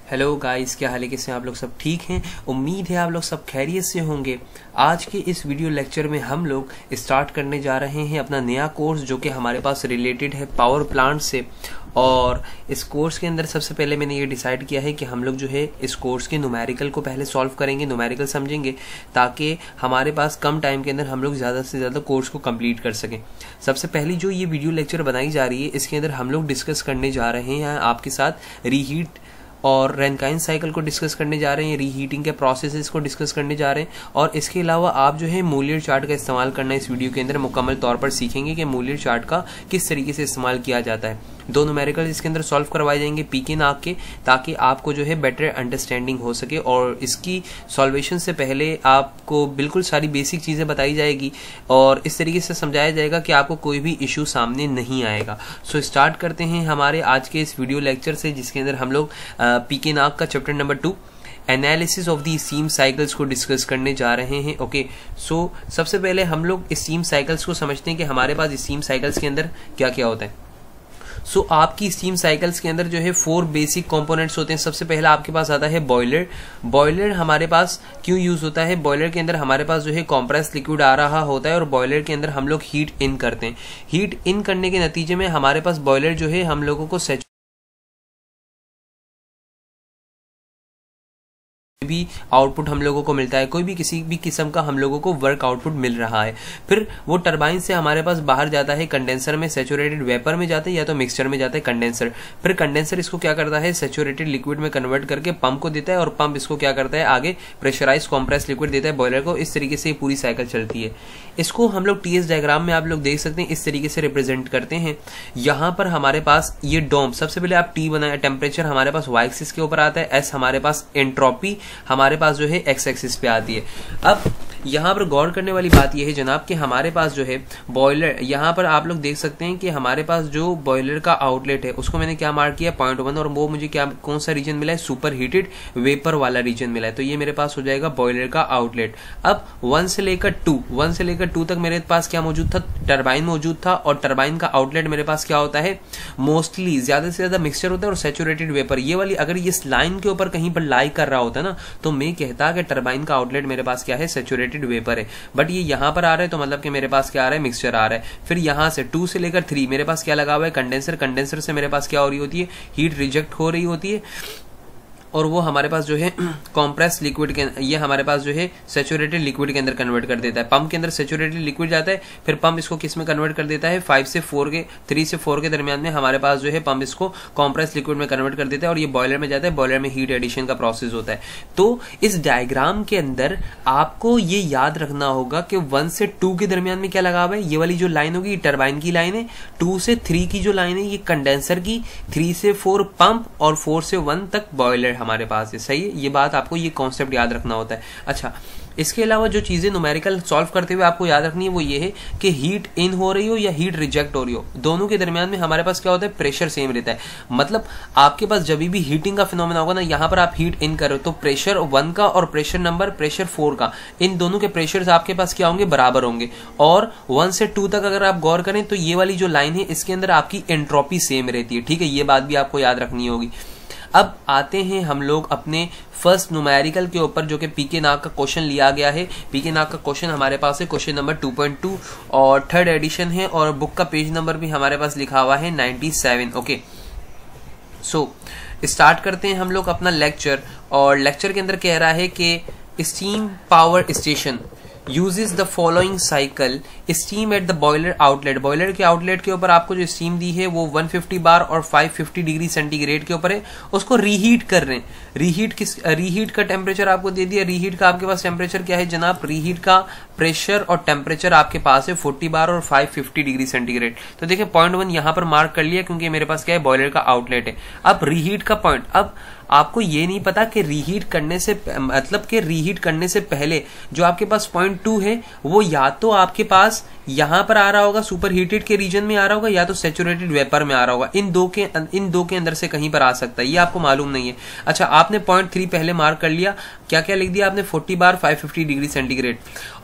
Hello guys, क्या हाल है? कैसे आप लोग? सब ठीक हैं? उम्मीद है आप लोग सब खैरियत से होंगे। आज के इस वीडियो लेक्चर में हम लोग स्टार्ट करने जा रहे हैं अपना नया कोर्स, जो कि हमारे पास रिलेटेड है पावर प्लांट से। और इस कोर्स के अंदर सबसे पहले मैंने ये डिसाइड किया है कि हम लोग जो है इस कोर्स के न्यूमेरिकल को पहले सॉल्व करेंगे, न्यूमेरिकल समझेंगे, ताकि हमारे पास कम टाइम के अंदर हम लोग ज़्यादा से ज़्यादा कोर्स को कंप्लीट कर सकें। सबसे पहली जो ये वीडियो लेक्चर बनाई जा रही है, इसके अंदर हम लोग डिस्कस करने जा रहे हैं आपके साथ रीहीट और रैनकाइन साइकिल को डिस्कस करने जा रहे हैं, रीहीटिंग के प्रोसेसेस को डिस्कस करने जा रहे हैं। और इसके अलावा आप जो है मूलियर चार्ट का इस्तेमाल करना इस वीडियो के अंदर मुकम्मल तौर पर सीखेंगे कि मूलियर चार्ट का किस तरीके से इस्तेमाल किया जाता है। दो न्यूमेरिकल इसके अंदर सॉल्व करवाए जाएंगे पीके नाक के, ताकि आपको जो है बेटर अंडरस्टैंडिंग हो सके। और इसकी सॉल्वेशन से पहले आपको बिल्कुल सारी बेसिक चीज़ें बताई जाएगी और इस तरीके से समझाया जाएगा कि आपको कोई भी इशू सामने नहीं आएगा। सो स्टार्ट करते हैं हमारे आज के इस वीडियो लेक्चर से, जिसके अंदर हम लोग पीके नाक का chapter number 2 analysis of the steam cycles को डिस्कस करने जा रहे हैं। ओके, सो सबसे पहले हम लोग स्टीम साइकिल्स को समझते हैं कि हमारे पास स्टीम साइकिल्स के अंदर क्या क्या होता है। सो आपकी स्टीम साइकिल्स के अंदर जो है 4 बेसिक कंपोनेंट्स होते हैं। सबसे पहला आपके पास आता है बॉयलर। बॉयलर हमारे पास क्यों यूज होता है? बॉयलर के अंदर हमारे पास जो है कॉम्प्रेस लिक्विड आ रहा होता है और बॉयलर के अंदर हम लोग हीट इन करते हैं। हीट इन करने के नतीजे में हमारे पास बॉयलर जो है हम लोगों को भी आउटपुट हम लोगों को मिलता है, कोई भी किसी भी किस्म का हम लोगों को वर्क आउटपुट मिल रहा है। फिर वो टरबाइन से हमारे पास बाहर जाता है, कंडेंसर में सैचुरेटेड वेपर में जाता है या तो मिक्सचर में जाता है कंडेंसर। फिर कंडेंसर इसको क्या करता है, सैचुरेटेड लिक्विड में कन्वर्ट करके पंप को देता है और पंप इसको क्या करता है, आगे प्रेशराइज कॉम्प्रेस लिक्विड देता है बॉयलर को। इस तरीके से पूरी साइकिल चलती है। इसको हम लोग टीएस डायग्राम में आप लोग देख सकते हैं, इस तरीके से रिप्रेजेंट करते हैं। यहाँ पर हमारे पास ये डोम, सबसे पहले आप टी बनाए, टेम्परेचर हमारे पास वाई एक्सिस के ऊपर आता है, एस हमारे पास एंट्रोपी हमारे पास जो है एक्स एक्सिस पे आती है। अब यहां पर गौर करने वाली बात यह है जनाब कि हमारे पास जो है बॉयलर, यहां पर आप लोग देख सकते हैं कि हमारे पास जो बॉयलर का आउटलेट है उसको मैंने क्या मार्क किया 0.1, और वो मुझे क्या कौन सा रीजन मिला है, सुपर हीटेड वेपर वाला रीजन मिला है। तो ये मेरे पास हो जाएगा बॉयलर का आउटलेट। अब 1 से लेकर 2 तक मेरे पास क्या मौजूद था, टरबाइन मौजूद था। और टरबाइन का आउटलेट मेरे पास क्या होता है, मोस्टली ज्यादा से ज्यादा मिक्सचर होता है और सैचुरेटेड वेपर। ये वाली अगर इस लाइन के ऊपर कहीं पर लाई कर रहा होता ना, तो मैं कहता कि टरबाइन का आउटलेट मेरे पास क्या है, सैचुरेटेड वेपर है। बट ये यहां पर आ रहा है तो मतलब कि मेरे पास क्या आ रहा है, मिक्सचर आ रहा है। फिर यहां से 2 से लेकर 3 मेरे पास क्या लगा हुआ है, कंडेंसर। कंडेंसर से मेरे पास क्या हो रही होती है, हीट रिजेक्ट हो रही होती है और वो हमारे पास जो है कॉम्प्रेस लिक्विड के, ये हमारे पास जो है सैचुरेटेड लिक्विड के अंदर कन्वर्ट कर देता है। पंप के अंदर सैचुरेटेड लिक्विड जाता है, फिर पंप इसको किस में कन्वर्ट कर देता है, 3 से 4 के दरमियान में हमारे पास जो है पंप इसको कॉम्प्रेस लिक्विड में कन्वर्ट कर देता है और ये बॉयलर में जाता है। बॉयलर में हीट एडिशन का प्रोसेस होता है। तो इस डायग्राम के अंदर आपको ये याद रखना होगा कि 1 से 2 के दरमियान में क्या लगा हुआ है, ये वाली जो लाइन होगी टरबाइन की लाइन है, 2 से 3 की जो लाइन है ये कंडेंसर की, 3 से 4 पंप और 4 से 1 तक बॉयलर हमारे पास है। सही है, ये बात आपको ये कॉन्सेप्ट याद रखना होता है। अच्छा, इसके अलावा जो चीजें न्यूमेरिकल सॉल्व करते हुए आपको याद रखनी है वो ये है कि हीट इन हो रही हो या हीट रिजेक्ट हो रही हो, दोनों के दरमियान में हमारे पास क्या होता है, प्रेशर सेम रहता है। मतलब आपके पास जब भी हीटिंग का फिनोमेना होगा ना, यहां पर आप हीट इन कर रहे हो तो प्रेशर 1 का और प्रेशर 4 का, इन दोनों के प्रेशर आपके पास क्या होंगे, बराबर होंगे। और 1 से 2 तक अगर आप गौर करें तो ये वाली जो लाइन है इसके अंदर आपकी एंट्रोपी सेम रहती है। ठीक है, ये बात भी आपको याद रखनी होगी। अब आते हैं हम लोग अपने फर्स्ट न्यूमेरिकल के ऊपर, जो कि पीके नाक का क्वेश्चन लिया गया है। पीके नाक का क्वेश्चन हमारे पास है क्वेश्चन नंबर 2.2 और 3rd एडिशन है और बुक का पेज नंबर भी हमारे पास लिखा हुआ है 97। ओके, सो स्टार्ट करते हैं हम लोग अपना लेक्चर। और लेक्चर के अंदर कह रहा है कि steam power station uses the following cycle steam at the boiler outlet। Boiler के आउटलेट के ऊपर आपको जो स्टीम दी है वो 150 बार और 550 डिग्री सेंटीग्रेड के ऊपर है, उसको रीहीट कर रहे हैं। रीहीट का टेम्परेचर आपको दे दिया। रीहीट का आपके पास टेम्परेचर क्या है जनाब, रीहीट का प्रेशर और टेम्परेचर आपके पास है 40 बार और 550 डिग्री सेंटीग्रेड। तो देखिए 0.1 यहां पर मार्क कर लिया क्योंकि मेरे पास क्या है, बॉयलर का आउटलेट है। अब रीहीट का पॉइंट, अब आपको ये नहीं पता कि रीहीट करने से मतलब कि रीहीट करने से पहले जो आपके पास 0.2 है वो या तो आपके पास यहां पर आ रहा होगा, सुपर हीटेड के रीजन में आ रहा होगा, या तो सैचुरेटेड वेपर में आ रहा होगा। इन दो के अंदर से कहीं पर आ सकता है, ये आपको मालूम नहीं है। अच्छा, आपने 0.3 पहले मार्क कर लिया, क्या क्या लिख दिया आपने, 40 बार 550 डिग्री सेंटीग्रेड।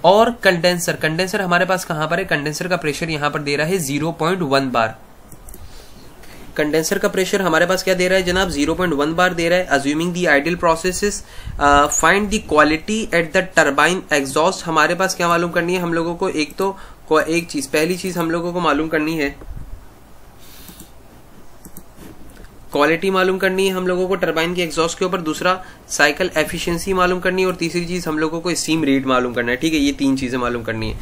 और कंडेंसर हमारे पास कहां पर है, कंडेंसर का प्रेशर यहां पर दे रहा है 0.1 बार। कंडेंसर का प्रेशर हमारे पास क्या दे रहा है जनाब 0.1 बार दे रहा है। Assuming the ideal processes, find the quality at the turbine exhaust. हमारे पास क्या मालूम करनी है हम लोगों को, एक चीज, पहली चीज हम लोगों को मालूम करनी है क्वालिटी मालूम करनी है हम लोगों को टरबाइन के एग्जॉस्ट के ऊपर, दूसरा साइकिल एफिशिएंसी मालूम करनी है और तीसरी चीज हम लोगों को स्टीम रेट मालूम करना है। ठीक है, ये 3 चीजें मालूम करनी है।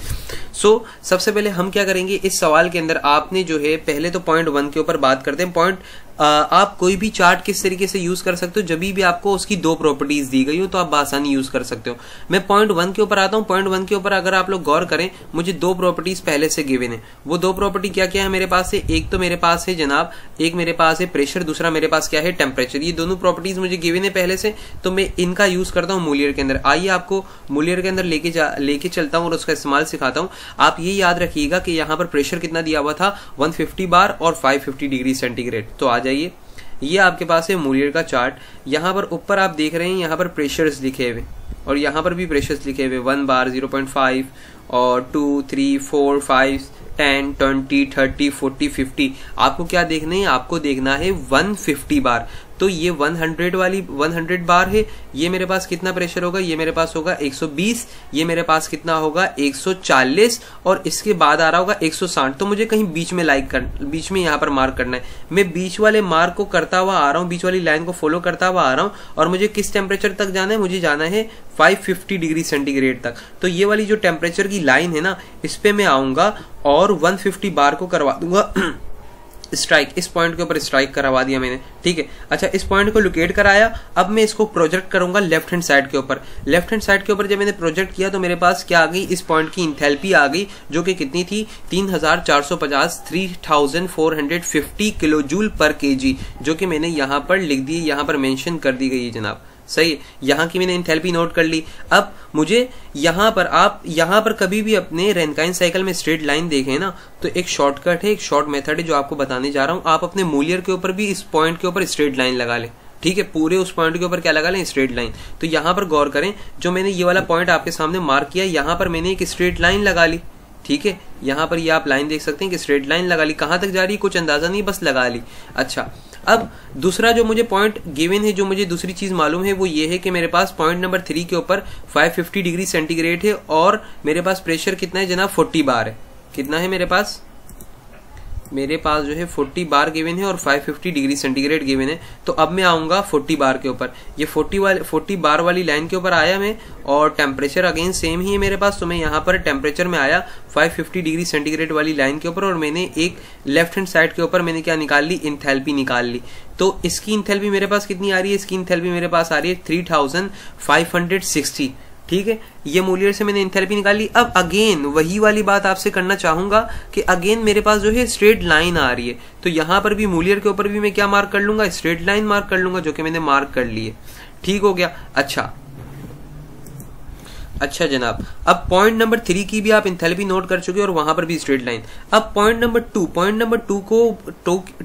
सो सबसे पहले हम क्या करेंगे इस सवाल के अंदर, आपने जो है पहले तो पॉइंट 1 के ऊपर बात करते हैं। आप कोई भी चार्ट किस तरीके से यूज कर सकते हो, जब भी आपको उसकी 2 प्रॉपर्टीज दी गई हो तो आप बासानी यूज कर सकते हो। मैं पॉइंट 1 के ऊपर आता हूं। पॉइंट 1 के ऊपर अगर आप लोग गौर करें, मुझे 2 प्रॉपर्टीज पहले से गिवन है। वो 2 प्रॉपर्टी क्या क्या है मेरे पास से, एक तो मेरे पास है जनाब, एक मेरे पास है प्रेशर, दूसरा मेरे पास क्या है टेम्परेचर। ये दोनों प्रॉपर्टीज मुझे गिवन है पहले से, तो मैं इनका यूज करता हूं मूलियर के अंदर। आइए आपको मूलियर के अंदर लेके चलता हूं और उसका इस्तेमाल सिखाता हूं। आप ये याद रखिएगा कि यहाँ पर प्रेशर कितना दिया हुआ था 150 बार और 550 डिग्री सेंटीग्रेड। तो आ जाइए, ये आपके पास है मूलियर का चार्ट। यहाँ पर ऊपर आप देख रहे हैं यहाँ पर प्रेशर्स लिखे हुए और यहाँ पर भी प्रेशर्स लिखे हुए 1 बार 0.5 और 2, 3, 4, 5, 10, 20, 30, 40, 50। आपको क्या देखना है, आपको देखना है 150 बार। तो ये 100 बार है। ये मेरे पास कितना प्रेशर होगा, ये मेरे पास होगा 120, ये मेरे पास कितना होगा 140 और इसके बाद आ रहा होगा 160। तो मुझे कहीं बीच में यहाँ पर मार्क करना है। मैं बीच वाले मार्क को करता हुआ आ रहा हूँ, बीच वाली लाइन को फॉलो करता हुआ आ रहा हूँ और मुझे किस टेम्परेचर तक जाना है, मुझे जाना है 550 डिग्री सेंटीग्रेड तक। तो ये वाली जो टेम्परेचर की लाइन है ना, इस पे मैं आऊंगा और 150 बार को करवा दूंगा स्ट्राइक। इस पॉइंट के ऊपर स्ट्राइक करवा दिया मैंने। ठीक है, अच्छा इस पॉइंट को लोकेट कराया। अब मैं इसको प्रोजेक्ट करूंगा लेफ्ट हैंड साइड के ऊपर। लेफ्ट हैंड साइड के ऊपर जब मैंने प्रोजेक्ट किया तो मेरे पास क्या आ गई, इस पॉइंट की इंथैल्पी आ गई जो कि कितनी थी 3450 3450 किलो जूल पर केजी, जो कि मैंने यहां पर लिख दी, यहां पर मेंशन कर दी गई है जनाब। सही, यहां की मैंने इंथैल्पी नोट कर ली। अब मुझे यहां पर, आप यहां पर कभी भी अपने रैनकाइन साइकिल में स्ट्रेट लाइन देखें ना, तो एक शॉर्टकट है, एक शॉर्ट मेथड है जो आपको बताने जा रहा हूं। आप अपने मूलियर के ऊपर भी इस पॉइंट के ऊपर स्ट्रेट लाइन लगा लें। ठीक है, पूरे उस पॉइंट के ऊपर क्या लगा लें, स्ट्रेट लाइन। तो यहां पर गौर करें, जो मैंने ये वाला पॉइंट आपके सामने मार्क किया, यहां पर मैंने एक स्ट्रेट लाइन लगा ली। ठीक है, यहां पर ये आप लाइन देख सकते हैं कि स्ट्रेट लाइन लगा ली। कहां तक जा रही है कुछ अंदाजा नहीं, बस लगा ली। अच्छा, अब दूसरा जो मुझे पॉइंट गिवन है, जो मुझे दूसरी चीज मालूम है, वो ये है कि मेरे पास पॉइंट नंबर 3 के ऊपर 550 डिग्री सेंटीग्रेड है और मेरे पास प्रेशर कितना है जनाब 40 बार है। कितना है मेरे पास जो है 40 बार गिवन है और 550 डिग्री सेंटीग्रेड गिवन है। तो अब मैं आऊंगा 40 बार के ऊपर। ये 40 बार वाली लाइन के ऊपर आया मैं, और टेम्परेचर अगेन सेम ही है मेरे पास। तो मैं यहाँ पर टेम्परेचर में आया 550 डिग्री सेंटीग्रेड वाली लाइन के ऊपर और मैंने एक लेफ्ट हैंड साइड के ऊपर मैंने क्या निकाल ली, इंथैल्पी निकाल ली। तो इसकी इंथैल्पी मेरे पास कितनी आ रही है, इसकी इंथैल्पी मेरे पास आ रही है 3560। ठीक है, ये मूलियर से मैंने इंथैल्पी निकाली। अब अगेन वही वाली बात आपसे करना चाहूंगा कि अगेन मेरे पास जो है स्ट्रेट लाइन आ रही है, तो यहां पर भी मूलियर के ऊपर भी मैं क्या मार्क कर लूंगा, स्ट्रेट लाइन मार्क कर लूंगा, जो कि मैंने मार्क कर ली है। ठीक हो गया। अच्छा जनाब, अब पॉइंट नंबर 3 की भी आप इंथैल्पी नोट कर चुके और वहां पर भी स्ट्रेट लाइन। अब पॉइंट नंबर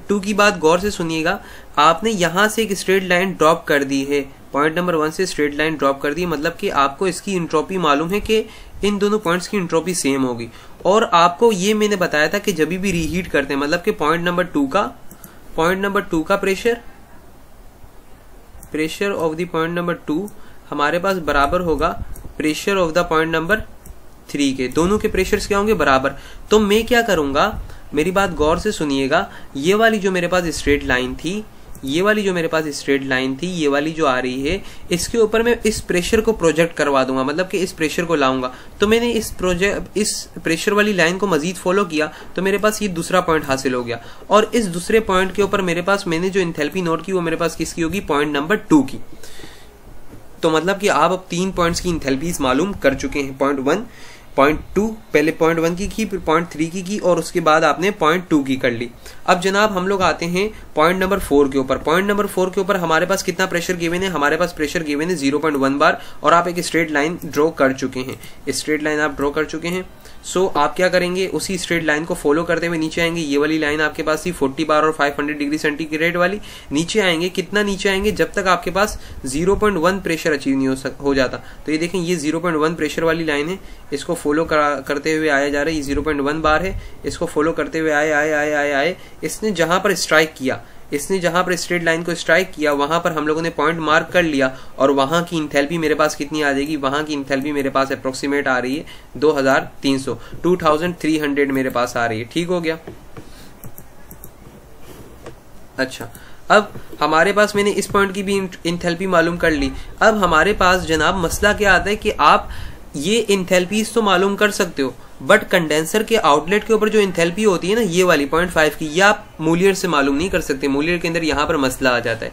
2 की बात गौर से सुनिएगा। आपने यहां से एक स्ट्रेट लाइन ड्रॉप कर दी है, पॉइंट नंबर 1 से स्ट्रेट लाइन ड्रॉप कर दी, मतलब कि आपको इसकी इंट्रोपी मालूम है कि इन दोनों पॉइंट्स की इंट्रोपी सेम होगी। और आपको ये मैंने बताया था कि जब भी रीहीट करते हैं, मतलब कि पॉइंट नंबर 2 का pressure of the point number 2 हमारे पास बराबर होगा pressure of the point number 3 के। दोनों के प्रेशर्स क्या होंगे, बराबर। तो मैं क्या करूंगा, मेरी बात गौर से सुनिएगा। ये वाली जो मेरे पास स्ट्रेट लाइन थी, ये वाली जो आ रही है, इसके ऊपर मैं इस प्रेशर को प्रोजेक्ट करवा दूंगा, मतलब कि इस प्रेशर को लाऊंगा। तो मैंने इस प्रेशर वाली लाइन को मजीद फॉलो किया तो मेरे पास ये दूसरा पॉइंट हासिल हो गया। और इस दूसरे पॉइंट के ऊपर मेरे पास मैंने जो इंथैल्पी नोट की वो मेरे पास किसकी होगी, पॉइंट नंबर 2 की। तो मतलब कि आप अब 3 पॉइंट्स की इंथैल्पीज मालूम कर चुके हैं। पॉइंट 1, पॉइंट 2, पहले पॉइंट 1 की फिर पॉइंट 3 की और उसके बाद आपने पॉइंट 2 की कर ली। अब जनाब हम लोग आते हैं पॉइंट नंबर 4 के ऊपर। पॉइंट नंबर 4 के ऊपर हमारे पास कितना प्रेशर गिवन है, हमारे पास प्रेशर गिवन है 0.1 बार और आप एक स्ट्रेट लाइन ड्रॉ कर चुके हैं। स्ट्रेट लाइन आप ड्रॉ कर चुके हैं। सो आप क्या करेंगे, उसी स्ट्रेट लाइन को फॉलो करते हुए नीचे आएंगे। ये वाली लाइन आपके पास थी 40 बार और 500 डिग्री सेंटीग्रेड वाली। नीचे आएंगे, कितना नीचे आएंगे, जब तक आपके पास 0.1 प्रेशर अचीव नहीं हो जाता। तो ये देखें, ये 0.1 प्रेशर वाली लाइन है, इसको फॉलो करते हुए आया जा रहा है, ये 0.1 बार है, इसको फॉलो करते हुए आए, इसने जहां पर स्ट्राइक किया, इसने जहां पर स्ट्रेट लाइन को स्ट्राइक किया वहां पर हम लोगों ने पॉइंट मार्क कर लिया, और वहां की इंथैल्पी मेरे पास कितनी आ जाएगी, वहां की इंथैल्पी मेरे पास अप्रोक्सीमेट आ रही है 2300 मेरे पास आ रही है। ठीक हो गया। अच्छा, अब हमारे पास मैंने इस पॉइंट की भी इंथैल्पी मालूम कर ली। अब हमारे पास जनाब मसला क्या आता है कि आप ये इंथैल्पीज तो मालूम कर सकते हो, बट कंडेंसर के आउटलेट के ऊपर जो इंथैल्पी होती है ना, ये वाली 0.5 की, ये आप मूलियर से मालूम नहीं कर सकते। मूलियर के अंदर यहाँ पर मसला आ जाता है।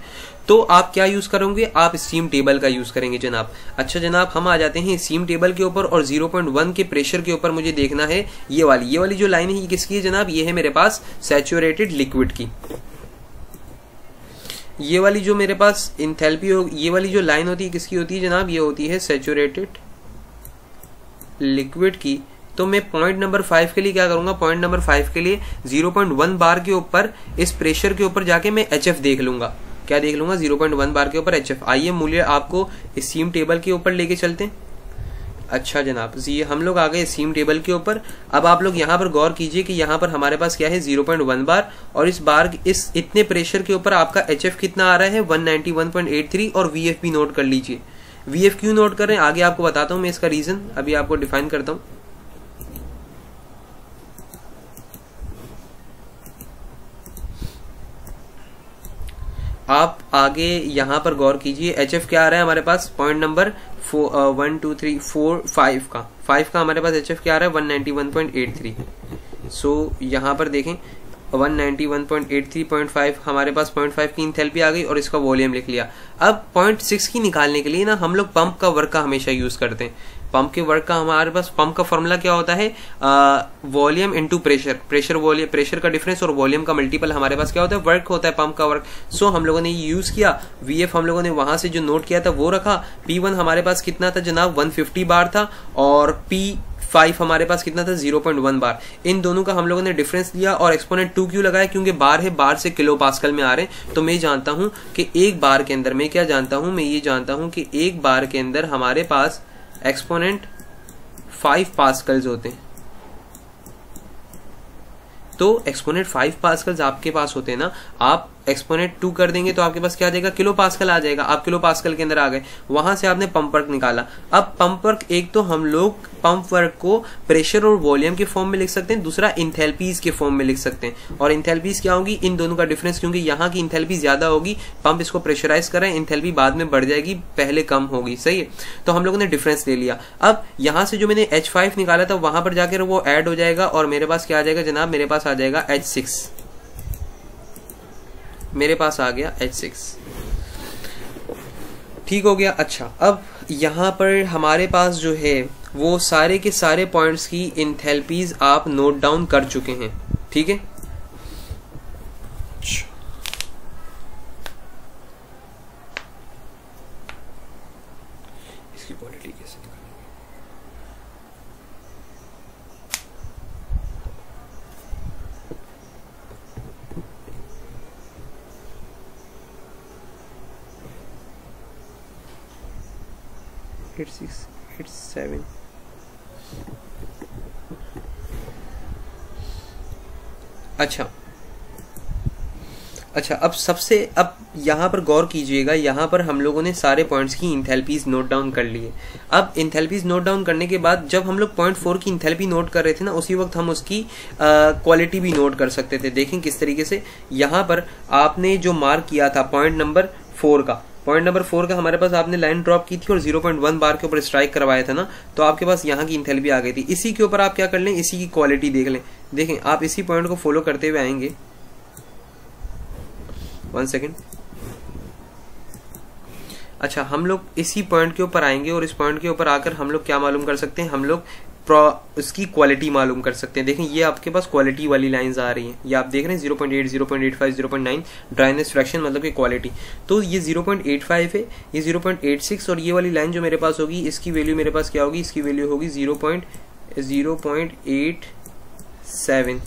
तो आप क्या यूज करोगे, आप स्टीम टेबल का यूज करेंगे जनाब। अच्छा जनाब, हम आ जाते हैं स्टीम टेबल के ऊपर, और 0.1 के प्रेशर के ऊपर मुझे देखना है ये वाली जो लाइन है, ये किसकी है जनाब, ये है मेरे पास सैचुरेटेड लिक्विड की। ये वाली जो मेरे पास इंथैल्पी हो, ये वाली जो लाइन होती है किसकी होती है जनाब, ये होती है सैचुरेटेड लिक्विड की। तो मैं पॉइंट नंबर 5 के लिए क्या करूंगा, पॉइंट नंबर 5 के लिए 0.1 बार के ऊपर इस प्रेशर के ऊपर जाके मैं HF देख लूंगा। क्या देख लूंगा, 0.1 बार के ऊपर HF। आइए मूल्य आपको स्टीम टेबल के ऊपर लेके चलते हैं। अच्छा जनाब जी, हम लोग आ गए स्टीम टेबल के ऊपर। अब आप लोग यहाँ पर गौर कीजिए कि यहाँ पर हमारे पास क्या है 0.1 बार, और इस इतने प्रेशर के ऊपर आपका HF कितना आ रहा है 191.83, और VF भी नोट कर लीजिए। VF क्यों नोट कर रहे हैं आगे आपको बताता हूं मैं, इसका रीजन अभी आपको डिफाइन करता हूं। आप आगे यहां पर गौर कीजिए, HF क्या आ रहा है हमारे पास, पॉइंट नंबर 1 2 3 4 5 का हमारे पास HF क्या आ रहा है 191.83। सो यहां पर देखें 191.83.5 हमारे पास 0.5 की इंथैल्पी आ गई, और इसका वॉल्यूम लिख लिया। अब 0.6 की निकालने के लिए ना हम लोग पंप का वर्क का हमेशा यूज करते हैं। पंप के वर्क का हमारे पास पंप का फॉर्मूला क्या होता है, वॉल्यूम इनटू प्रेशर का डिफरेंस और वॉल्यूम का मल्टीपल हमारे पास क्या होता है, वर्क होता है, पंप का वर्क। सो हम लोगों ने ये यूज किया। VF हम लोगों ने वहां से जो नोट किया था वो रखा। P1 हमारे पास कितना था जनाब 150 बार था, और P5 हमारे पास कितना था 0.1 बार। इन दोनों का हम लोगों ने डिफरेंस लिया, और एक्सपोनेंट 2 क्यों लगाया, क्योंकि बार है, बार से किलो पास्कल में आ रहे हैं। तो मैं जानता हूं कि एक बार के अंदर मैं क्या जानता हूं, मैं ये जानता हूं कि एक बार के अंदर हमारे पास एक्सपोनेंट 5 पास्कल्स होते हैं। तो एक्सपोनेंट 5 पास्कल्स आपके पास होते हैं ना, आप एक्सपोनेंट 2 कर देंगे तो आपके पास क्या आ जाएगा, किलो पास्कल आ जाएगा। आप किलो पास्कल के अंदर आ गए, वहां से आपने पंप वर्क निकाला। अब पंप वर्क, एक तो हम लोग पंप वर्क को प्रेशर और वॉल्यूम के फॉर्म में लिख सकते हैं, दूसरा इंथैल्पीज के फॉर्म में लिख सकते हैं। और इंथैल्पीज क्या होगी, इन दोनों का डिफरेंस, क्योंकि यहाँ की इंथैल्पी ज्यादा होगी, पंप इसको प्रेशराइज कर रहे हैं, इंथैल्पी बाद में बढ़ जाएगी, पहले कम होगी। सही है, तो हम लोगों ने डिफरेंस ले लिया। अब यहां से जो मैंने H5 निकाला था वहां पर जाकर वो ऐड हो जाएगा, और मेरे पास क्या आ जाएगा जनाब, मेरे पास आ जाएगा H6। मेरे पास आ गया H6। ठीक हो गया। अच्छा, अब यहां पर हमारे पास जो है वो सारे के सारे पॉइंट्स की इंथैल्पीज आप नोट डाउन कर चुके हैं। ठीक है, इसकी क्वालिटी कैसे निकालेंगे, Hit 6 Hit 7। अच्छा, अब यहां पर गौर कीजिएगा, यहां पर हम लोगों ने सारे पॉइंट्स की इंथैल्पीज नोट डाउन कर लिए। अब इंथैल्पीज नोट डाउन करने के बाद जब हम लोग 0.4 की इंथैल्पी नोट कर रहे थे ना, उसी वक्त हम उसकी क्वालिटी भी नोट कर सकते थे। देखें किस तरीके से, यहां पर आपने जो मार्क किया था पॉइंट नंबर 4 का हमारे पास आपने लाइन ड्रॉप की थी और 0.1 बार के ऊपर स्ट्राइक करवाया था ना, तो आपके पास यहाँ की इंथैल्पी आ गई थी। इसी के ऊपर आप क्या कर लें, इसी की क्वालिटी देख लें। देखें, आप इसी पॉइंट को फॉलो करते हुए आएंगे। 1 सेकेंड। अच्छा, हम लोग इसी पॉइंट के ऊपर आएंगे, और इस पॉइंट के ऊपर आकर हम लोग क्या मालूम कर सकते हैं, हम लोग उसकी क्वालिटी मालूम कर सकते हैं। देखें, ये आपके पास क्वालिटी वाली लाइंस आ रही हैं, ये आप देख रहे हैं 0.8, 0.85, 0.9 ड्राइनेस फ्रैक्शन मतलब कि क्वालिटी। तो ये 0.85 है, ये 0.86, और ये वाली लाइन जो मेरे पास होगी इसकी वैल्यू मेरे पास क्या होगी, इसकी वैल्यू होगी 0.87।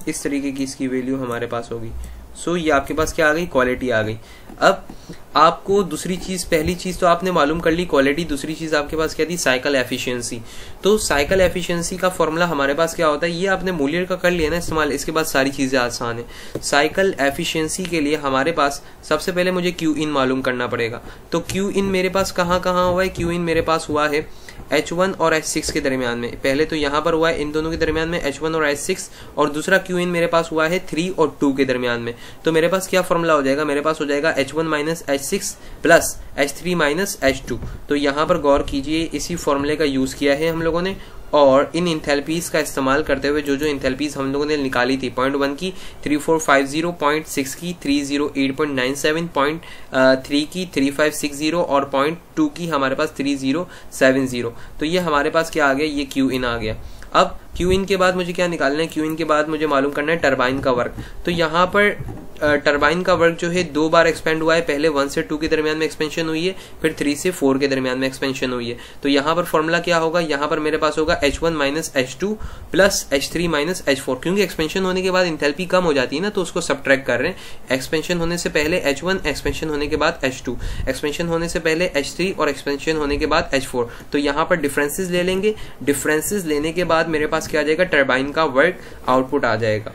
इस तरीके की इसकी वैल्यू हमारे पास होगी। सो ये आपके पास क्या आ गई, क्वालिटी आ गई। अब आपको दूसरी चीज, पहली चीज तो आपने मालूम कर ली क्वालिटी, दूसरी चीज आपके पास क्या थी, साइकिल एफिशिएंसी। तो साइकिल एफिशिएंसी का फॉर्मूला हमारे पास क्या होता है, ये आपने मूलियर का कर लिया ना इस्तेमाल, इसके बाद सारी चीजें आसान है। साइकिल एफिशिएंसी के लिए हमारे पास सबसे पहले मुझे क्यू इन मालूम करना पड़ेगा। तो क्यू इन मेरे पास कहाँ कहाँ हुआ है, क्यू इन मेरे पास हुआ है H1 और H6 के दरमियान में। पहले तो यहाँ पर हुआ है इन दोनों के दरमियान में H1 और H6, और दूसरा क्यू इन मेरे पास हुआ है 3 और 2 के दरमियान में। तो मेरे पास क्या फॉर्मूला हो जाएगा, मेरे पास हो जाएगा H1 minus H6 plus H3 minus H2। तो यहाँ पर गौर कीजिए, इसी फॉर्मूले का यूज किया है हम लोगों ने, और इन इंथैल्पीज का इस्तेमाल करते हुए जो जो इंथैल्पीज हम लोगों ने निकाली थी, 0.1 की 3450, 0.6 की 308.97, 0.3 की 3560 और 0.2 की हमारे पास 3070। तो ये हमारे पास क्या आ गया, ये क्यू इन आ गया। अब क्यू इन के बाद मुझे क्या निकालना है, क्यू इन के बाद मुझे मालूम करना है टरबाइन का वर्क। तो यहाँ पर टरबाइन का वर्क जो है 2 बार एक्सपेंड हुआ है, पहले 1 से 2 के दरमियान में एक्सपेंशन हुई है, फिर 3 से 4 के दरमियान में एक्सपेंशन हुई है। तो यहाँ पर फॉर्मूला क्या होगा, यहाँ पर मेरे पास होगा H1 minus H2 plus H3 minus H4। क्योंकि एक्सपेंशन होने के बाद इंथैल्पी कम हो जाती है ना, तो उसको सब्ट्रैक्ट कर रहे हैं। एक्सपेंशन होने से पहले H1, एक्सपेंशन होने के बाद H2, एक्सपेंशन होने से पहले H3 और एक्सपेंशन होने के बाद H4। तो यहाँ पर डिफरेंसेस ले लेंगे, डिफरेंसेस लेने के बाद मेरे पास क्या आ जाएगा, टरबाइन का वर्क आउटपुट आ जाएगा।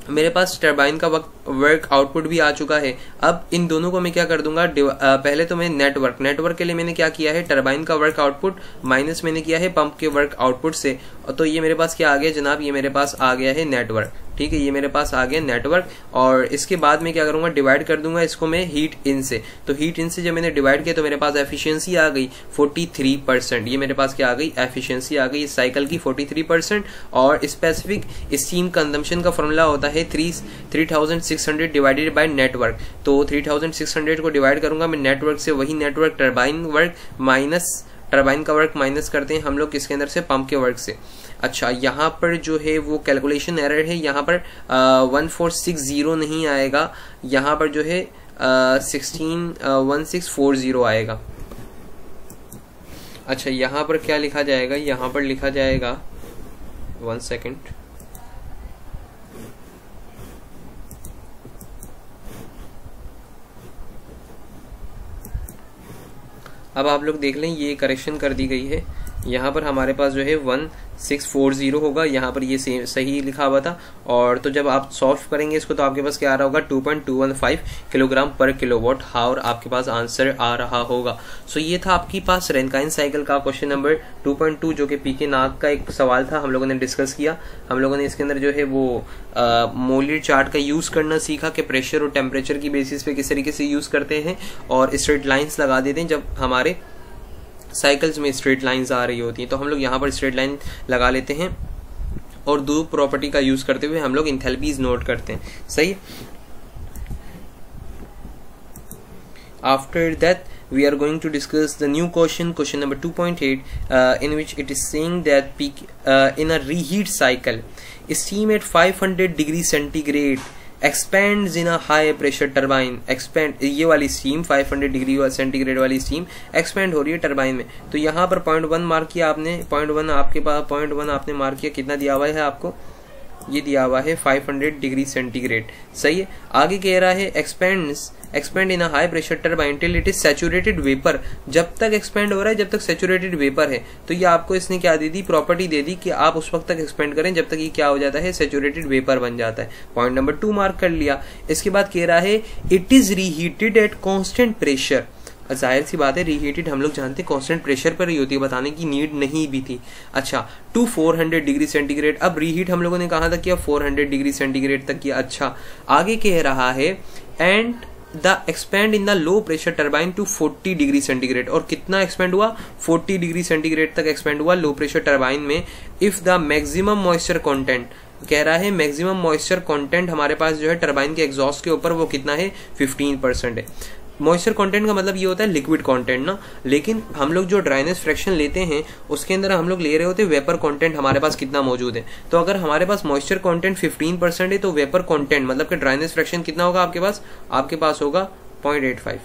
मेरे पास टरबाइन का वर्क आउटपुट भी आ चुका है। अब इन दोनों को मैं क्या कर दूंगा, पहले तो मैं नेटवर्क के लिए मैंने क्या किया है, टरबाइन का वर्क आउटपुट माइनस मैंने किया है पंप के वर्क आउटपुट से। तो ये मेरे पास क्या आ गया जनाब, ये मेरे पास आ गया है नेटवर्क। ठीक है, ये मेरे पास आ गया नेटवर्क, और इसके बाद मैं क्या करूंगा, डिवाइड कर दूंगा इसको मैं हीट इन से। तो हीट इन से जब मैंने डिवाइड किया तो मेरे पास एफिशिएंसी आ गई 43%। ये मेरे पास क्या आ गई, एफिशिएंसी आ गई साइकिल की 43%। और स्पेसिफिक स्टीम कंजम्पशन का फॉर्मूला होता है 3600 डिवाइडेड बाय नेटवर्क। तो 3600 को डिवाइड करूंगा मैं नेटवर्क से, वही network turbine work minus, turbine का वर्क माइनस करते हैं हम लोग किसके अंदर से, पंप के वर्क से। अच्छा, यहाँ पर जो है वो कैलकुलेशन एरर है, यहाँ पर 1460 नहीं आएगा, यहाँ पर जो है 1640 आएगा। अच्छा, यहाँ पर क्या लिखा जाएगा, यहाँ पर लिखा जाएगा 1 सेकेंड, अब आप लोग देख लें, ये करेक्शन कर दी गई है। यहाँ पर हमारे पास जो है 1640 होगा, यहाँ पर ये सही लिखा हुआ था। और तो जब आप सॉल्व करेंगे इसको तो आपके पास क्या आ रहा होगा, 2.215 किलोग्राम पर किलोवाट हावर आपके पास आंसर आ रहा होगा। सो ये था आपके पास रैंकाइन साइकिल का क्वेश्चन नंबर 2.2, जो कि पीके नाग का एक सवाल था, हम लोगों ने डिस्कस किया। हम लोगों ने इसके अंदर जो है वो मोलियर चार्ट का यूज करना सीखा कि प्रेशर और टेम्परेचर की बेसिस पे किस तरीके से यूज करते हैं, और स्ट्रेट लाइन्स लगा देते हैं जब हमारे साइकिल्स में स्ट्रेट लाइंस आ रही होती हैं। तो हम लोग यहाँ पर स्ट्रेट लाइन लगा लेते हैं, और दो प्रॉपर्टी का यूज करते हुए हम लोग इंथैल्पीज नोट करते हैं। सही, after that we are going to discuss the new question number 2.8, in which it is saying that in a reheat cycle, steam at 500 degree centigrade expands in a high pressure turbine। expand, ये वाली steam 500 degree centigrade वाली steam expand हो रही है turbine में। तो यहाँ पर 0.1 मार्क किया आपने, 0.1 आपके पास 0.1 आपने मार्क किया, कितना दिया हुआ है आपको, ये दिया हुआ है 500 डिग्री सेंटीग्रेड। सही है, आगे कह रहा है expand in a high pressure turbine till it is saturated vapour. जब तक एक्सपेंड हो रहा है जब तक सैचुरेटेड वेपर है। तो ये आपको इसने क्या दे दी, प्रॉपर्टी दे दी कि आप उस वक्त तक एक्सपेंड करें जब तक ये क्या हो जाता है, सैचुरेटेड वेपर बन जाता है। पॉइंट नंबर 2 मार्क कर लिया। इसके बाद कह रहा है it is reheated at constant pressure. जाहिर सी बात है, रीहीटेड हम लोग जानते हैं कांस्टेंट प्रेशर पर ही होती है, बताने की नीड नहीं भी थी। अच्छा, टू 400 डिग्री सेंटीग्रेड। अब रीहीट हम लोगों ने कहां तक किया, 400 डिग्री सेंटीग्रेड तक किया। अच्छा, आगे कह रहा है and the expand in the low pressure turbine to 40 degree centigrade. और कितना एक्सपेंड हुआ, 40 डिग्री सेंटीग्रेड तक एक्सपेंड हुआ लो प्रेशर टरबाइन में। If the maximum moisture content, कह रहा है मैक्सिमम मॉइस्चर कंटेंट हमारे पास जो है टरबाइन के एग्जॉस्ट के ऊपर वो कितना है, 15% है। मॉइस्चर कंटेंट का मतलब ये होता है लिक्विड कंटेंट ना, लेकिन हम लोग जो ड्राइनेस फ्रैक्शन लेते हैं उसके अंदर हम लोग ले रहे होते हैं वेपर कंटेंट हमारे पास कितना मौजूद है। तो अगर हमारे पास मॉइस्चर कंटेंट 15% है तो वेपर कंटेंट मतलब कि ड्राइनेस फ्रैक्शन कितना होगा आपके पास होगा 0.85।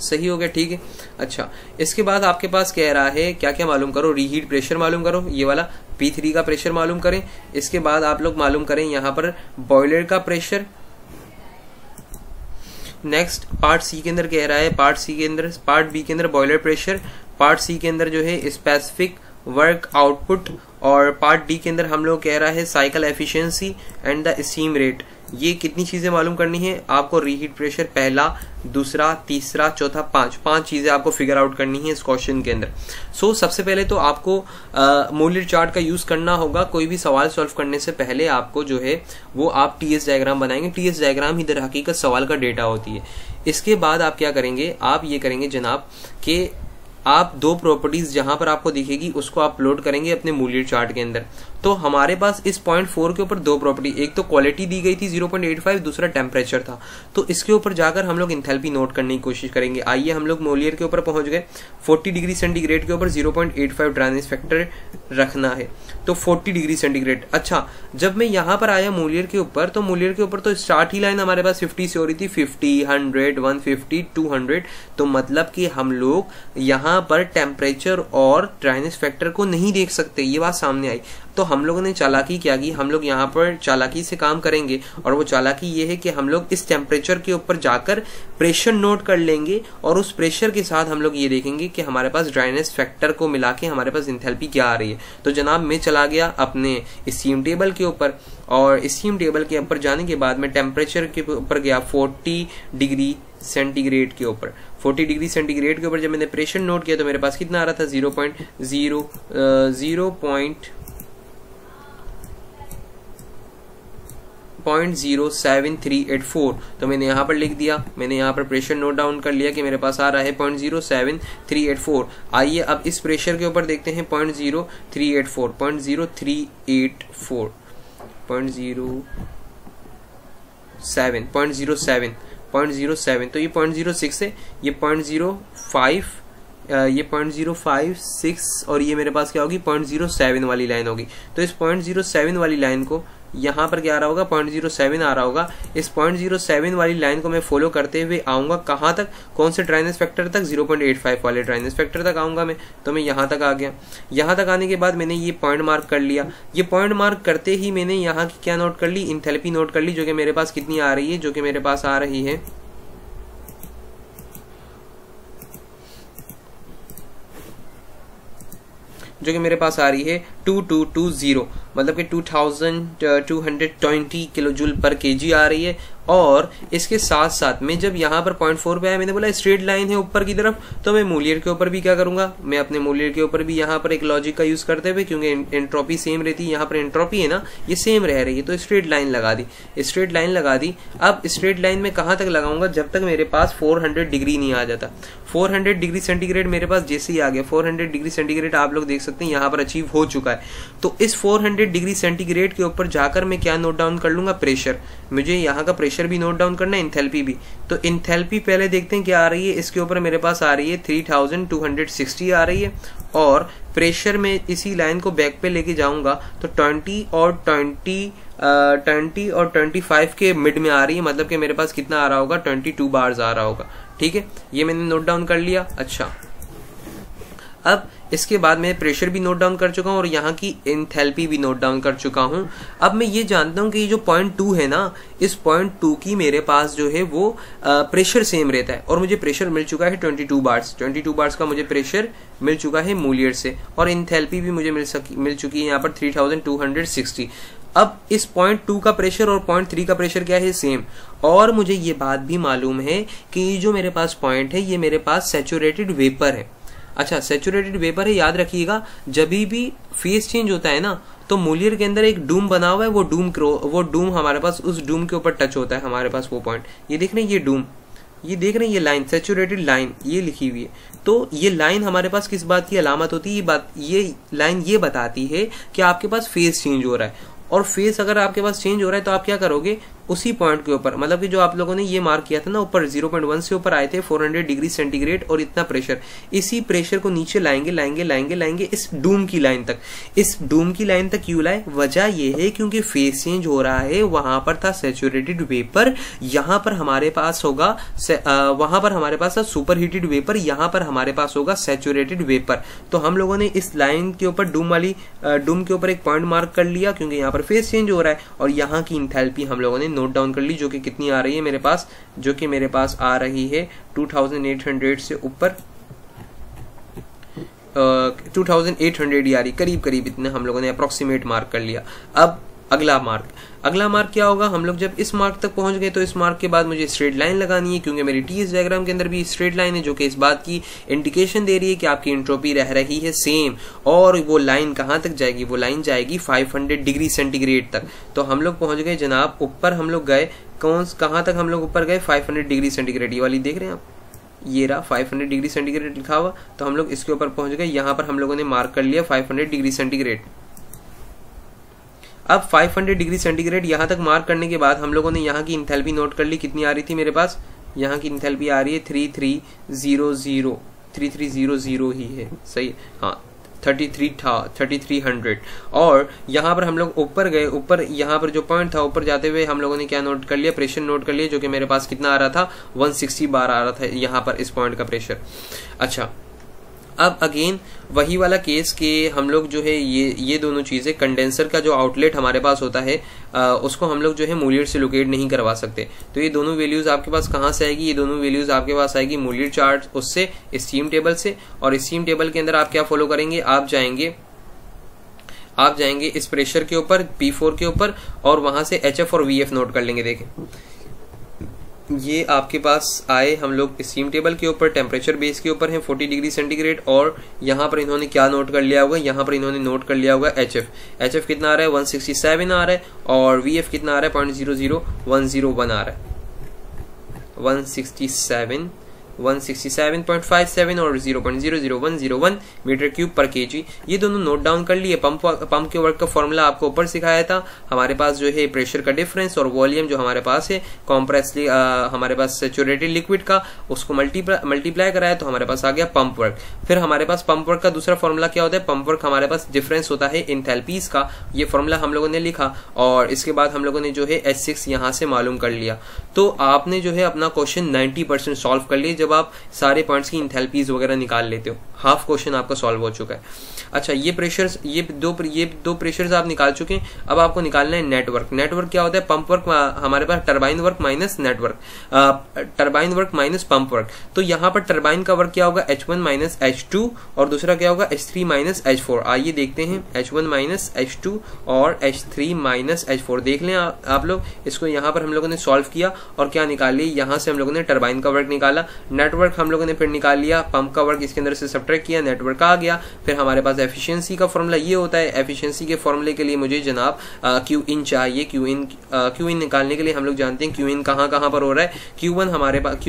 सही हो गया, ठीक है। अच्छा, इसके बाद आपके पास कह रहा है क्या क्या मालूम करो, रीहीट प्रेशर मालूम करो, ये वाला P3 का प्रेशर मालूम करें। इसके बाद आप लोग मालूम करें यहाँ पर बॉयलर का प्रेशर, नेक्स्ट पार्ट सी के अंदर कह रहा है, पार्ट बी के अंदर बॉयलर प्रेशर, पार्ट सी के अंदर जो है स्पेसिफिक वर्क आउटपुट, और पार्ट डी के अंदर हम लोग कह रहा है cycle efficiency and the steam rate. ये कितनी चीजें मालूम करनी है आपको, रीहीट प्रेशर पहला, दूसरा, तीसरा, चौथा, पांच चीजें आपको फिगर आउट करनी है इस क्वेश्चन के अंदर। सो सबसे पहले तो आपको मोलियर चार्ट का यूज करना होगा। कोई भी सवाल सॉल्व करने से पहले आपको जो है वो आप टीएस डायग्राम बनाएंगे। टीएस डायग्राम ही दर हकीकत सवाल का डेटा होती है। इसके बाद आप क्या करेंगे, आप ये करेंगे जनाब कि आप दो प्रॉपर्टीज जहां पर आपको दिखेगी उसको आप प्लॉट करेंगे अपने मोलियर चार्ट के अंदर। तो हमारे पास इस 0.4 के ऊपर दो प्रॉपर्टी, एक तो क्वालिटी दी गई थी 0.85, दूसरा टेम्परेचर था। तो इसके ऊपर जाकर हम लोग इंथैल्पी नोट करने की कोशिश करेंगे। आइए हम लोग मोलियर के ऊपर पहुंच गए। 40 डिग्री सेंटीग्रेड के ऊपर 0.85 ड्राइनेस फैक्टर रखना है, तो 40 डिग्री सेंटीग्रेड। अच्छा, जब मैं यहां पर आया मोलियर के ऊपर, तो मोलियर के ऊपर तो स्टार्ट ही लाइन हमारे पास 50 से हो रही थी, 50, 100, 150, 200। तो मतलब कि हम लोग यहाँ पर टेम्परेचर और ड्राइनेस फैक्टर को नहीं देख सकते, ये बात सामने आई। तो हम लोगों ने चालाकी क्या की, हम लोग यहाँ पर चालाकी से काम करेंगे, और वो चालाकी ये है कि हम लोग इस टेम्परेचर के ऊपर जाकर प्रेशर नोट कर लेंगे, और उस प्रेशर के साथ हम लोग ये देखेंगे कि हमारे पास ड्राइनेस फैक्टर को मिला के हमारे पास इंथैल्पी क्या आ रही है। तो जनाब मैं चला गया अपने स्टीम टेबल के ऊपर, और स्टीम टेबल के ऊपर जाने के बाद मैं टेम्परेचर के ऊपर गया 40 डिग्री सेंटीग्रेड के ऊपर। 40 डिग्री सेंटीग्रेड के ऊपर जब मैंने प्रेशर नोट किया तो मेरे पास कितना आ रहा था, 0.07384। तो मैंने यहाँ पर लिख दिया, मैंने यहाँ पर प्रेशर नोट डाउन कर लिया कि मेरे पास आ रहा है 0.07384। आइए अब इस प्रेशर के ऊपर देखते हैं 0.0384 तो ये 0.06 है, ये 0.05, ये 0.056, और ये मेरे पास क्या होगी 0.07 वाली लाइन होगी। तो इस 0.07 वाली लाइन को यहाँ पर क्या आ रहा होगा, 0.07 आ रहा होगा। इस 0.07 वाली लाइन को मैं फॉलो करते हुए आऊंगा कहाँ तक, कौन से ड्राइनेस फैक्टर तक, 0.85 वाले ड्राइनेस फैक्टर तक आऊंगा मैं। तो मैं यहाँ तक आ गया। यहाँ तक आने के बाद मैंने ये पॉइंट मार्क कर लिया। ये पॉइंट मार्क करते ही मैंने यहाँ की क्या नोट कर ली, इंथैल्पी नोट कर ली, जो कि मेरे पास कितनी आ रही है, जो कि मेरे पास आ रही है 2220, मतलब कि 2220 किलो जूल पर केजी आ रही है। और इसके साथ साथ मैं जब यहाँ पर 0.4 पे आया, मैंने बोला स्ट्रेट लाइन है ऊपर की तरफ, तो मैं मोलियर के ऊपर भी क्या करूंगा, मैं अपने मोलियर के ऊपर भी यहाँ पर एक लॉजिक का यूज करते हुए, क्योंकि एंट्रोपी सेम रहती है, यहाँ पर एंट्रोपी है ना, ये सेम रह रही है, तो स्ट्रेट लाइन लगा दी, स्ट्रेट लाइन लगा दी। अब स्ट्रेट लाइन में कहाँ तक लगाऊंगा, जब तक मेरे पास 400 डिग्री नहीं आ जाता। 400 डिग्री सेंटीग्रेड मेरे पास जैसे ही आ गया, 400 डिग्री सेंटीग्रेड आप लोग देख सकते हैं यहाँ पर अचीव हो चुका है। तो इस 400 डिग्री सेंटीग्रेड के ऊपर जाकर मैं क्या नोट डाउन कर लूंगा, प्रेशर। मुझे यहाँ का प्रेशर भी नोट डाउन करना है, इंथैल्पी भी। तो इंथैल्पी पहले देखते हैं क्या आ रही है, इसके ऊपर मेरे पास आ रही है 3260 आ रही है। और प्रेशर में इसी लाइन को बैक पे लेके जाऊंगा तो 20 और 25 के मिड में आ रही है, मतलब कि मेरे पास कितना आ रहा होगा, 22 बार्स आ रहा होगा। ठीक है, ये मैंने नोट डाउन कर लिया। अच्छा, अब इसके बाद मैं प्रेशर भी नोट डाउन कर चुका हूं और यहाँ की एंथैल्पी भी नोट डाउन कर चुका हूं। अब मैं ये जानता हूं कि ये जो 0.2 है ना, इस 0.2 की मेरे पास जो है वो प्रेशर सेम रहता है, और मुझे प्रेशर मिल चुका है 22 बार्स। 22 बार्स का मुझे प्रेशर मिल चुका है मोलियर से, और एंथैल्पी भी मुझे मिल चुकी है यहाँ पर 3260। अब इस 0.2 का प्रेशर और 0.3 का प्रेशर क्या है, सेम। और मुझे ये बात भी मालूम है कि जो मेरे पास पॉइंट है, ये मेरे पास सैचुरेटेड वेपर है। अच्छा, सैचुरेटेड वेपर है, याद रखिएगा, जब भी फेज चेंज होता है ना, तो मोलियर के अंदर एक डूम बना हुआ है, वो डूम हमारे पास उस डूम के ऊपर टच होता है हमारे पास वो पॉइंट। ये देख रहे हैं, ये डूम, ये देख रहे हैं, ये लाइन सैचुरेटेड लाइन ये लिखी हुई है। तो ये लाइन हमारे पास किस बात की अलामत होती है, ये लाइन ये बताती है कि आपके पास फेज चेंज हो रहा है। और फेस अगर आपके पास चेंज हो रहा है तो आप क्या करोगे, उसी पॉइंट के ऊपर, मतलब कि जो आप लोगों ने ये मार्क किया था ना ऊपर, 0.1 से ऊपर आए थे, 400 डिग्री सेंटीग्रेड और इतना प्रेशर, इसी प्रेशर को नीचे लाएंगे इस डूम की लाइन तक। इस डूम की लाइन तक क्यों लाए, वजह ये है क्योंकि फेस चेंज हो रहा है। वहां पर था सैचुरेटेड वेपर, यहाँ पर हमारे पास होगा वहां पर हमारे पास था सुपर हीटेड वेपर, यहाँ पर हमारे पास होगा सैचुरेटेड वेपर। तो हम लोगों ने इस लाइन के ऊपर डूम के ऊपर एक पॉइंट मार्क कर लिया, क्योंकि यहाँ पर फेस चेंज हो रहा है, और यहाँ की इंथैल्पी हम लोगों ने नोट डाउन कर ली, जो कि कितनी आ रही है मेरे पास, जो कि मेरे पास आ रही है 2800 से ऊपर 2800 ही आ रही, करीब करीब इतने हम लोगों ने अप्रोक्सीमेट मार्क कर लिया। अब अगला मार्क क्या होगा, हम लोग जब इस मार्क तक पहुंच गए तो इस मार्क के बाद मुझे स्ट्रेट लाइन लगानी है, क्योंकि मेरी टीएस डायग्राम के अंदर भी स्ट्रेट लाइन है, जो कि इस बात की इंडिकेशन दे रही है कि आपकी एंट्रोपी रह रही है सेम। और वो लाइन कहां तक जाएगी, वो लाइन जाएगी 500 डिग्री सेंटीग्रेड तक। तो हम लोग पहुंच गए जनाब ऊपर, हम लोग गए कहां तक हम लोग ऊपर गए, 500 डिग्री सेंटीग्रेड। ये वाली देख रहे हैं आप, ये रहा 500 डिग्री सेंटीग्रेड लिखा हुआ, तो हम लोग इसके ऊपर पहुंच गए। यहां पर हम लोगों ने मार्क कर लिया 500 डिग्री सेंटीग्रेड। अब 500 डिग्री सेंटीग्रेड यहां तक मार्क करने के बाद हम लोगों ने यहाँ की इंथैल्पी नोट कर ली, कितनी आ रही थी मेरे पास, यहाँ की इंथैल्पी आ रही है 3300 ही है, सही, हाँ 3300। और यहाँ पर हम लोग ऊपर गए, ऊपर यहाँ पर जो पॉइंट था, ऊपर जाते हुए हम लोगों ने क्या नोट कर लिया, प्रेशर नोट कर लिया, जो कि मेरे पास कितना आ रहा था, 160 बार आ रहा था यहाँ पर इस पॉइंट का प्रेशर। अच्छा, अब अगेन वही वाला केस कि हम लोग जो है ये दोनों चीजें, कंडेंसर का जो आउटलेट हमारे पास होता है उसको हम लोग जो है मूलियर से लोकेट नहीं करवा सकते। तो ये दोनों वैल्यूज आपके पास कहाँ से आएगी, ये दोनों वैल्यूज आपके पास आएगी मूलियर चार्ट उससे, स्टीम टेबल से। और स्टीम टेबल के अंदर आप क्या फॉलो करेंगे, आप जाएंगे इस प्रेशर के ऊपर, P4 के ऊपर, और वहां से HF और VF नोट कर लेंगे। देखें ये आपके पास आए हम लोग स्टीम टेबल के ऊपर, टेम्परेचर बेस के ऊपर है 40 डिग्री सेंटीग्रेड, और यहाँ पर इन्होंने क्या नोट कर लिया होगा, यहाँ पर इन्होंने नोट कर लिया होगा HF कितना आ रहा है 167 आ रहा है, और VF कितना आ रहा है 0.00101 आ रहा है, 167.57 और 0.00101 मीटर क्यूब पर केजी। ये दोनों नोट डाउन कर लिए। पंप के वर्क का फॉर्मूला आपको ऊपर सिखाया था। हमारे पास जो है प्रेशर का डिफरेंस और वॉल्यूम जो हमारे पास है कॉम्प्रेस्ड हमारे पास सैचुरेटेड लिक्विड का, उसको मल्टीप्लाई कराया तो हमारे पास आ गया पंप वर्क। फिर हमारे पास पंप वर्क का दूसरा फॉर्मूला क्या होता है, पंप वर्क हमारे पास डिफरेंस होता है इंथैल्पीज का। ये फॉर्मूला हम लोगों ने लिखा और इसके बाद हम लोगों ने जो है H6 यहां से मालूम कर लिया। तो आपने जो है अपना क्वेश्चन 90% सॉल्व कर लिया जब आप सारे पॉइंट्स की इंथैल्पीज वगैरह निकाल लेते हो। हाफ क्वेश्चन आपका सॉल्व हो चुका है। अच्छा, ये प्रेशर्स, ये दो प्रेशर्स आप निकाल चुके हैं। अब आपको निकालना है नेटवर्क। नेटवर्क क्या होता है, पंप वर्क हमारे पास turbine work minus net work, turbine work minus pump work. तो यहाँ पर टरबाइन का वर्क क्या होगा, H1 माइनस H2 और दूसरा क्या होगा H3 माइनस H4। आइए देखते हैं, H1 माइनस H2 और H3 माइनस H4 देख लें आप लोग। इसको यहाँ पर हम लोगों ने सॉल्व किया और क्या निकाल लिया, यहाँ से हम लोगों ने टरबाइन का वर्क निकाला, नेटवर्क हम लोगों ने फिर निकाल लिया, पंप का वर्क इसके अंदर से सब्ट्रैक्ट किया, नेटवर्क आ गया। फिर हमारे पास एफिशिएंसी का फॉर्मूला ये होता है। एफिशिएंसी के फॉर्मूले के लिए मुझे जनाब क्यू इन चाहिए। क्यू इन निकालने के लिए हम लोग जानते हैं क्यू इन कहाँ पर हो रहा है। क्यू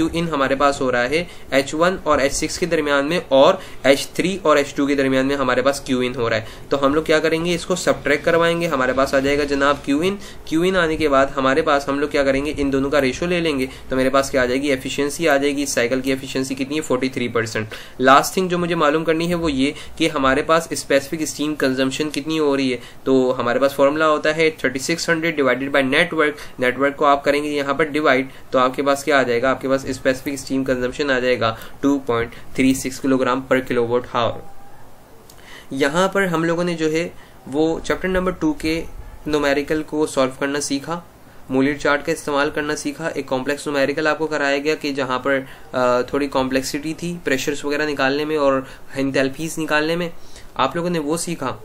इन हमारे पास हो रहा है H1 और H6 के दरमियान में और H3 और H2 के दरमियान में हमारे पास क्यू इन हो रहा है। तो हम लोग क्या करेंगे, इसको सब्ट्रैक्ट करवाएंगे, हमारे पास आ जाएगा जनाब क्यू इन आने के बाद हमारे पास हम लोग क्या करेंगे, इन दोनों का रेशो ले लेंगे। तो मेरे पास क्या आ जाएगी, एफिशिएंसी आ जाएगी। साइकिल की एफिशिएंसी कितनी है, 43%। लास्ट थिंग जो मुझे मालूम करनी है वो ये कि हमारे पास स्पेसिफिक स्टीम कंजम्पशन कितनी हो रही है। तो हमारे पास फॉर्मूला होता है 3600 डिवाइडेड बाय नेटवर्क को आप करेंगे यहाँ पर डिवाइड, तो आपके पास क्या आ जाएगा, आपके पास स्पेसिफिक स्टीम कंजम्पशन आ जाएगा 2.36 किलोग्राम पर किलोवाट आवर। यहाँ पर हम लोगों ने जो है वो चैप्टर नंबर 2 के न्यूमेरिकल को सॉल्व करना सीखा, मूलियर चार्ट का इस्तेमाल करना सीखा। एक कॉम्प्लेक्स न्यूमेरिकल आपको कराया गया कि जहां पर थोड़ी कॉम्प्लेक्सिटी थी प्रेशर्स वगैरह निकालने में और एंथैल्पीज निकालने में, आप लोगों ने वो सीखा।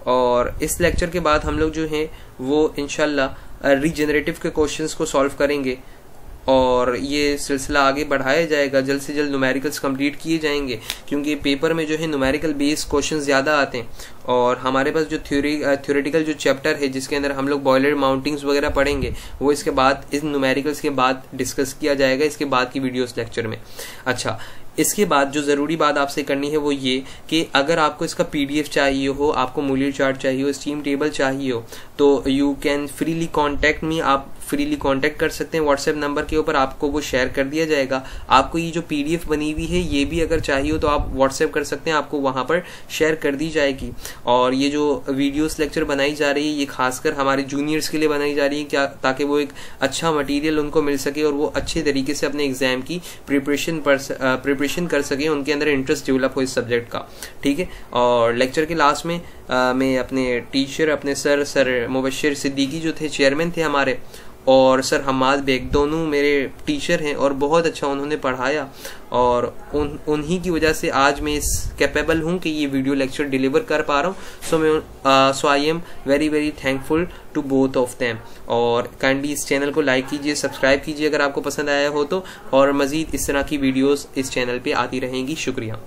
और इस लेक्चर के बाद हम लोग जो हैं वो इंशाल्लाह रीजनरेटिव के क्वेश्चंस को सॉल्व करेंगे और ये सिलसिला आगे बढ़ाया जाएगा। जल्द से जल्द न्यूमेरिकल्स कंप्लीट किए जाएंगे क्योंकि पेपर में जो है न्यूमेरिकल बेस्ड क्वेश्चंस ज्यादा आते हैं। और हमारे पास जो थ्योरेटिकल जो चैप्टर है जिसके अंदर हम लोग बॉयलर माउंटिंग्स वगैरह पढ़ेंगे वो इसके बाद, इस न्यूमेरिकल्स के बाद डिस्कस किया जाएगा, इसके बाद की वीडियोस लेक्चर में। अच्छा, इसके बाद जो जरूरी बात आपसे करनी है वो ये कि अगर आपको इसका PDF चाहिए हो, आपको मूलियर चार्ट चाहिए हो, स्टीम टेबल चाहिए हो, तो you can freely contact me. आप फ्रीली कांटेक्ट कर सकते हैं व्हाट्सएप नंबर के ऊपर, आपको वो शेयर कर दिया जाएगा। आपको ये जो PDF बनी हुई है ये भी अगर चाहिए हो तो आप व्हाट्सएप कर सकते हैं, आपको वहां पर शेयर कर दी जाएगी। और ये जो वीडियोस लेक्चर बनाई जा रही है ये खासकर हमारे जूनियर्स के लिए बनाई जा रही है, क्या ताकि वो एक अच्छा मटेरियल उनको मिल सके और वो अच्छे तरीके से अपने एग्जाम की प्रिपरेशन कर सके, उनके अंदर इंटरेस्ट डेवलप हो इस सब्जेक्ट का। ठीक है, और लेक्चर के लास्ट में में अपने टीचर, अपने सर मुबश्शिर सिद्दीकी जो थे, चेयरमैन थे हमारे, और सर हमाद बेग, दोनों मेरे टीचर हैं और बहुत अच्छा उन्होंने पढ़ाया, और उन्हीं की वजह से आज मैं इस कैपेबल हूँ कि ये वीडियो लेक्चर डिलीवर कर पा रहा हूँ। So I am very very thankful to both of them. और काइंडली इस चैनल को लाइक कीजिए, सब्सक्राइब कीजिए अगर आपको पसंद आया हो तो, और मज़ीद इस तरह की वीडियोस इस चैनल पे आती रहेंगी। शुक्रिया।